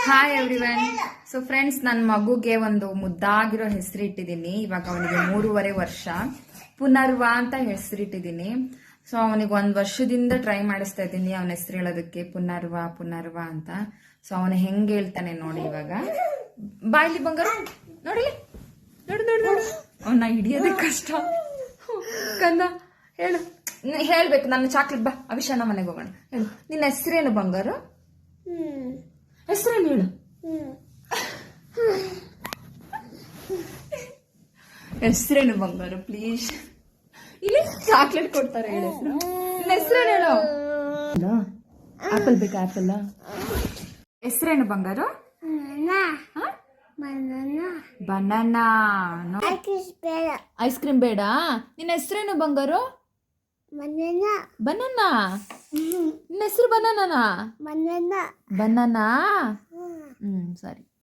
Hi everyone. So friends, ನನ್ನ ಮಗುಗೆ ಒಂದು ಮುದ್ದಾಗಿರೋ ಹೆಸರಿಟ್ಟಿದ್ದೀನಿ. ಇವಾಗ ಅವನಿಗೆ 3.5 ವರ್ಷ. ಪುನರ್ವ ಅಂತ ಹೆಸರಿಟ್ಟಿದ್ದೀನಿ. ಸೊ ಅವನಿಗೆ 1 ವರ್ಷದಿಂದ ಟ್ರೈ ಮಾಡಿಸ್ತಾ ಇದ್ದೀನಿ ಅವನ ಹೆಸರು ಹೇಳೋದಕ್ಕೆ, ಪುನರ್ವ ಪುನರ್ವ ಅಂತ. ಸೊ ಅವನು ಹೆಂಗೆ ಹೇಳ್ತಾನೆ ನೋಡಿ. ಇವಾಗ ಬಾಯ್ಲಿ ಬಂಗಾರ, ನೋಡಿ ನೋಡು ನೋಡು ನೋಡು, ಅವನ್ನ ಹಿಡಿಯೋದೇ ಕಷ್ಟ. ಕಂದ ಹೇಳು, ಹೇಳ್ಬೇಕು. ನನ್ನ ಚಾಕ್ಲೇಟ್ ಬಾ, ಅವಿಷಾನ ಮನೆಗೆ ಹೋಗೋಣ. ಹೇಳು, ನಿನ್ನ ಹೆಸರೇನು ಬಂಗಾರು? ಹೆಸರೇನು ಹೇಳು. ಹೆಸರೇನು ಬಂಗಾರು ಪ್ಲೀಸ್. ಇಲ್ಲಿ ಚಾಕ್ಲೇಟ್ ಕೊಡ್ತಾರೆ, ಹೇಳು ಹೆಸರು. ನಿನ್ನ ಹೆಸರೇನು ಹೇಳು. ಆಪಲ್ ಬೇಕಾ? ಆಪಲ್. ಹೆಸರೇನು ಬಂಗಾರು? ಬನಾನಾ. ಐಸ್ ಕ್ರೀಮ್ ಬೇಡ. ನಿನ್ನ ಹೆಸರೇನು ಬಂಗಾರು? ಬನಾನಾ. ನಿನ್ನ ಹೆಸರು ಬನಾನಾ? ಬನಾನಾ. ಸರಿ.